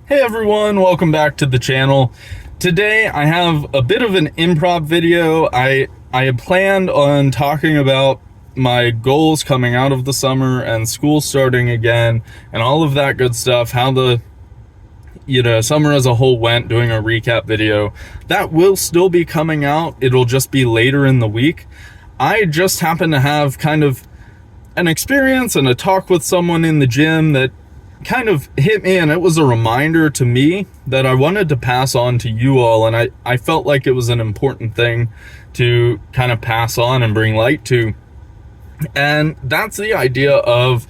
Hey everyone, welcome back to the channel. Today I have a bit of an improv video. I had planned on talking about my goals coming out of the summer and school starting again and all of that good stuff, how the summer as a whole went, doing a recap video. That will still be coming out. It'll just be later in the week. I just happen to have kind of an experience and a talk with someone in the gym that kind of hit me, and it was a reminder to me that I wanted to pass on to you all, and I felt like it was an important thing to kind of pass on and bring light to. And that's the idea of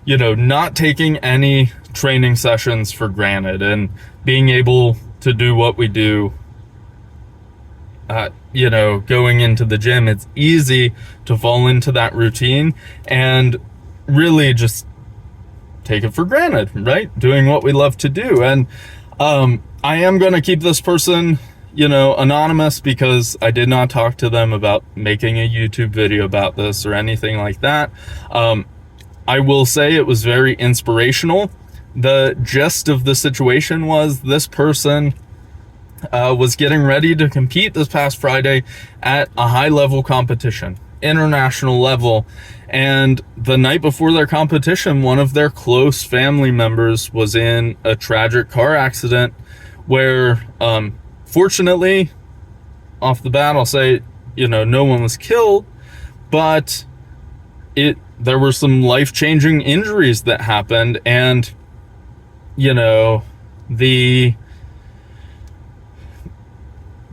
not taking any training sessions for granted and being able to do what we do. Going into the gym, it's easy to fall into that routine and really just take it for granted, right? Doing what we love to do. And I am going to keep this person, anonymous, because I did not talk to them about making a YouTube video about this or anything like that. I will say it was very inspirational. The gist of the situation was this person was getting ready to compete this past Friday at a high-level competition, international level. And the night before their competition, one of their close family members was in a tragic car accident where, fortunately, off the bat, I'll say, no one was killed, but there were some life-changing injuries that happened. And,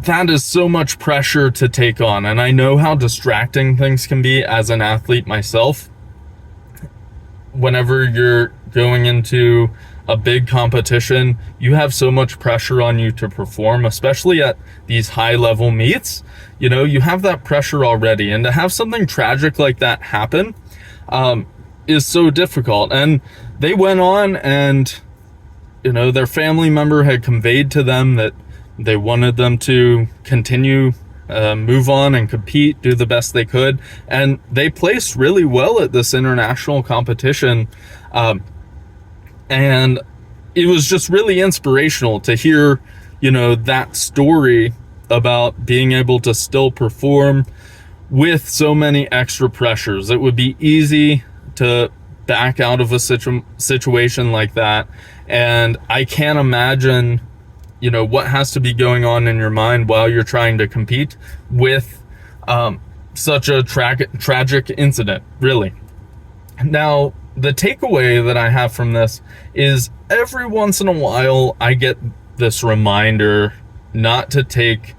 that is so much pressure to take on, and I know how distracting things can be as an athlete myself. Whenever you're going into a big competition, you have so much pressure on you to perform, especially at these high-level meets. You have that pressure already, and to have something tragic like that happen is so difficult. And they went on, and their family member had conveyed to them that they wanted them to continue, move on and compete, do the best they could. And they placed really well at this international competition. And it was just really inspirational to hear, that story about being able to still perform with so many extra pressures. It would be easy to back out of a situation like that. And I can't imagine what has to be going on in your mind while you're trying to compete with such a tragic incident, really. Now, the takeaway that I have from this is every once in a while I get this reminder not to take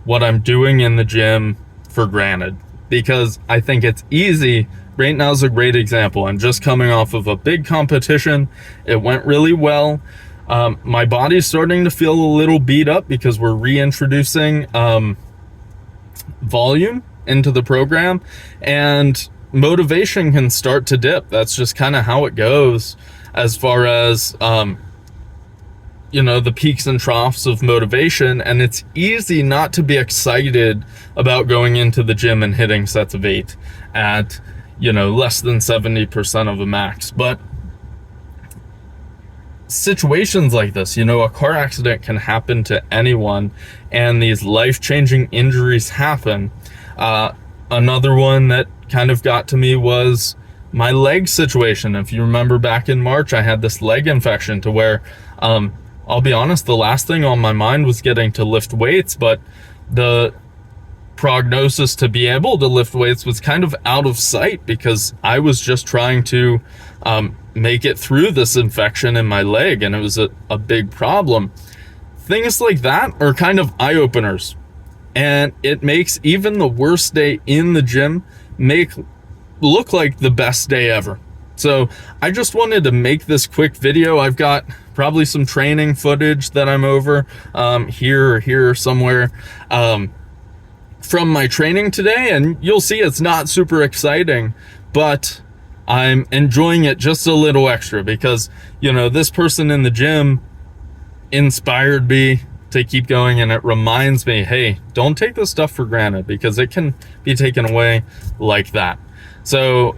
what I'm doing in the gym for granted, because I think it's easy. Right now is a great example. I'm just coming off of a big competition. It went really well. My body's starting to feel a little beat up because we're reintroducing volume into the program, and motivation can start to dip. That's just kind of how it goes as far as the peaks and troughs of motivation. And it's easy not to be excited about going into the gym and hitting sets of 8 at less than 70% of a max. But situations like this, a car accident can happen to anyone, and these life-changing injuries happen. Another one that kind of got to me was my leg situation. If you remember, back in March, I had this leg infection to where, I'll be honest, the last thing on my mind was getting to lift weights, but the prognosis to be able to lift weights was kind of out of sight because I was just trying to make it through this infection in my leg, and it was a big problem. Things like that are kind of eye-openers, and it makes even the worst day in the gym look like the best day ever. So I just wanted to make this quick video. I've got probably some training footage that I'm over here or here somewhere from my training today, and you'll see it's not super exciting, but I'm enjoying it just a little extra because, this person in the gym inspired me to keep going, and it reminds me, hey, don't take this stuff for granted because it can be taken away like that. So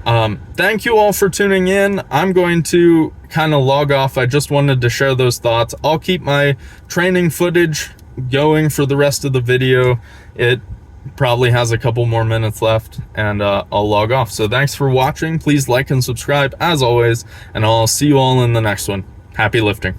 thank you all for tuning in. I'm going to kind of log off. I just wanted to share those thoughts. I'll keep my training footage going for the rest of the video. It probably has a couple more minutes left, and I'll log off. So thanks for watching. Please like and subscribe as always, and I'll see you all in the next one. Happy lifting.